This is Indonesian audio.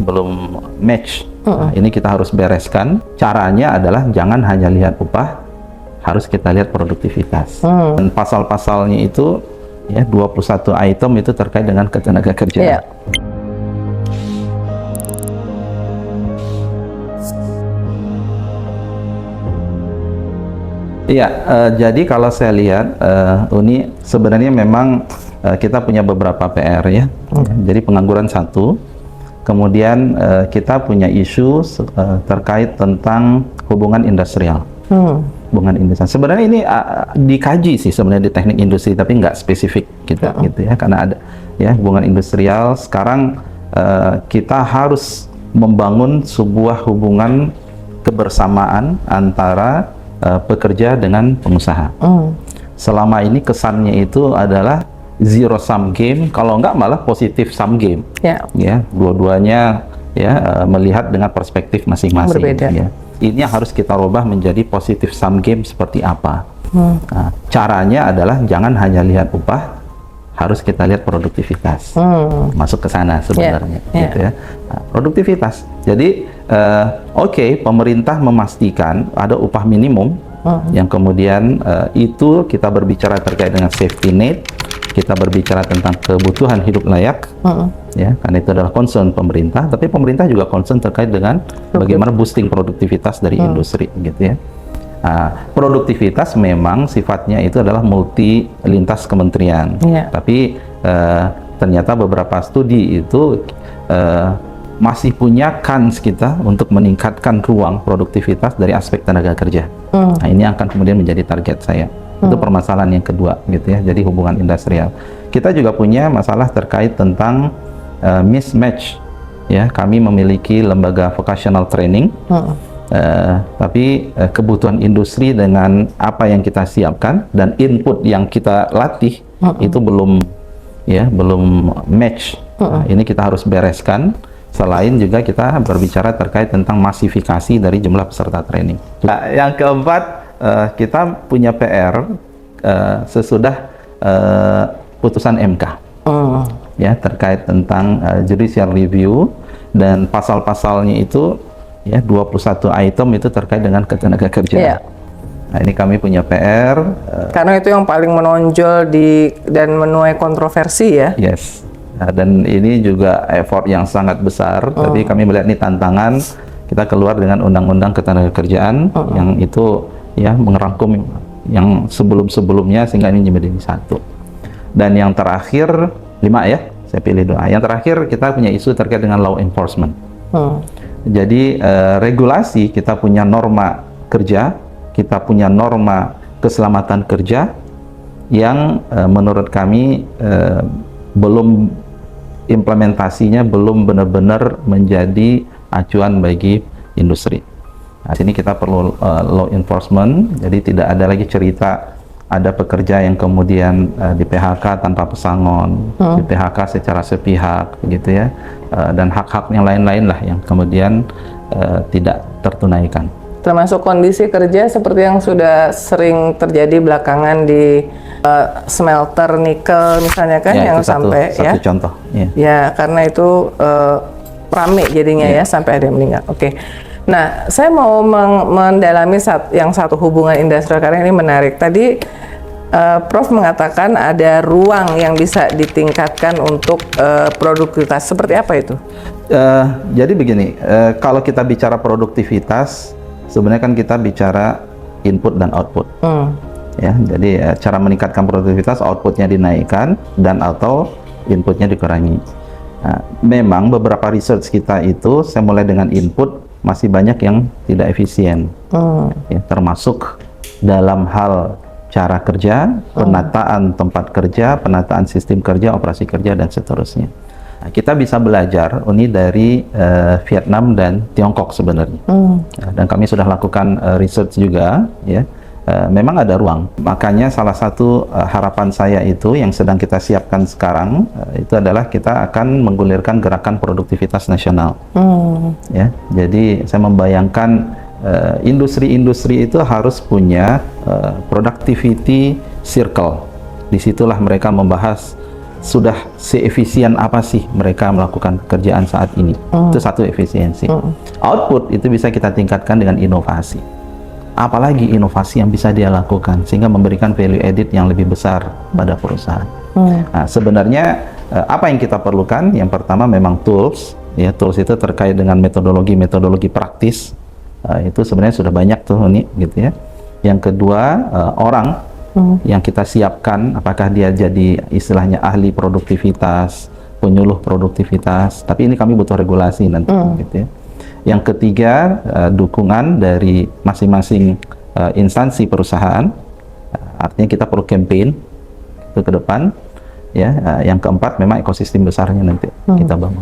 belum match. Nah, ini kita harus bereskan. Caranya adalah jangan hanya lihat upah, harus kita lihat produktivitas. Dan pasal-pasalnya itu ya 21 item itu terkait dengan ketenaga kerjaan. Iya, jadi kalau saya lihat Uni sebenarnya memang kita punya beberapa PR ya. Jadi pengangguran satu, kemudian kita punya isu terkait tentang hubungan industrial. Hubungan industri. Sebenarnya ini dikaji sih sebenarnya di teknik industri, tapi nggak spesifik gitu, gitu ya, karena ada ya hubungan industrial. Sekarang kita harus membangun sebuah hubungan kebersamaan antara pekerja dengan pengusaha. Selama ini kesannya itu adalah zero sum game, kalau nggak malah positif sum game. Ya, dua-duanya ya melihat dengan perspektif masing-masing. Berbeda. Ya. Ini yang harus kita rubah menjadi positif sum game seperti apa. Nah, caranya adalah jangan hanya lihat upah, harus kita lihat produktivitas. Masuk ke sana sebenarnya. Gitu ya. Nah, produktivitas. Jadi oke, pemerintah memastikan ada upah minimum yang kemudian itu kita berbicara terkait dengan safety net, kita berbicara tentang kebutuhan hidup layak, ya, karena itu adalah concern pemerintah. Tapi pemerintah juga concern terkait dengan bagaimana boosting produktivitas dari industri, gitu ya. Produktivitas memang sifatnya itu adalah multi lintas kementerian, tapi ternyata beberapa studi itu masih punya kans kita untuk meningkatkan ruang produktivitas dari aspek tenaga kerja. Nah, ini akan kemudian menjadi target saya. Itu permasalahan yang kedua, gitu ya. Jadi hubungan industrial. Kita juga punya masalah terkait tentang mismatch. Ya, kami memiliki lembaga vocational training, tapi kebutuhan industri dengan apa yang kita siapkan dan input yang kita latih itu belum match. Nah, ini kita harus bereskan. Selain juga kita berbicara terkait tentang masifikasi dari jumlah peserta training. Nah, yang keempat, kita punya PR sesudah putusan MK, ya, terkait tentang judicial review, dan pasal-pasalnya itu ya 21 item itu terkait dengan ketenaga kerjaan. Nah, ini kami punya PR. Karena itu yang paling menonjol dan menuai kontroversi ya. Yes. Nah, dan ini juga effort yang sangat besar, tapi kami melihat ini tantangan. Kita keluar dengan undang-undang ketenagakerjaan yang itu ya mengerangkum yang sebelum-sebelumnya sehingga ini menjadi satu. Dan yang terakhir 5 ya, saya pilih 2. Yang terakhir kita punya isu terkait dengan law enforcement. Jadi regulasi, kita punya norma kerja, kita punya norma keselamatan kerja yang menurut kami belum implementasinya belum benar-benar menjadi acuan bagi industri. Nah, sini kita perlu law enforcement, jadi tidak ada lagi cerita ada pekerja yang kemudian di PHK tanpa pesangon, di PHK secara sepihak, gitu ya, dan hak-hak yang lain-lain lah yang kemudian tidak tertunaikan. Termasuk kondisi kerja seperti yang sudah sering terjadi belakangan di smelter nikel misalnya kan, yang sampai satu contoh. Ya, karena itu rame jadinya ya sampai ada yang meninggal. Oke. Nah, saya mau mendalami yang satu hubungan industrial karena ini menarik. Tadi Prof mengatakan ada ruang yang bisa ditingkatkan untuk produktivitas. Seperti apa itu? Jadi begini, kalau kita bicara produktivitas, sebenarnya kan kita bicara input dan output. Ya, jadi cara meningkatkan produktivitas, outputnya dinaikkan dan atau inputnya dikurangi. Nah, memang beberapa research kita itu, saya mulai dengan input, masih banyak yang tidak efisien, ya, termasuk dalam hal cara kerja, penataan tempat kerja, penataan sistem kerja, operasi kerja, dan seterusnya. Nah, kita bisa belajar ini dari Vietnam dan Tiongkok sebenarnya, dan kami sudah lakukan research juga, ya. Memang ada ruang. Makanya salah satu harapan saya itu yang sedang kita siapkan sekarang itu adalah kita akan menggulirkan gerakan produktivitas nasional. Ya, jadi saya membayangkan industri-industri itu harus punya productivity circle. Disitulah mereka membahas sudah seefisien apa sih mereka melakukan pekerjaan saat ini. Itu satu efisiensi. Output itu bisa kita tingkatkan dengan inovasi. Apalagi inovasi yang bisa dia lakukan sehingga memberikan value added yang lebih besar pada perusahaan. Nah, sebenarnya apa yang kita perlukan? Yang pertama memang tools. Ya, tools itu terkait dengan metodologi praktis. Itu sebenarnya sudah banyak tuh ini, gitu ya. Yang kedua orang yang kita siapkan, apakah dia jadi istilahnya ahli produktivitas, penyuluh produktivitas. Tapi ini kami butuh regulasi nanti, gitu ya. Yang ketiga, dukungan dari masing-masing instansi perusahaan. Artinya kita perlu campaign itu ke depan. Ya, yang keempat memang ekosistem besarnya nanti kita bangun.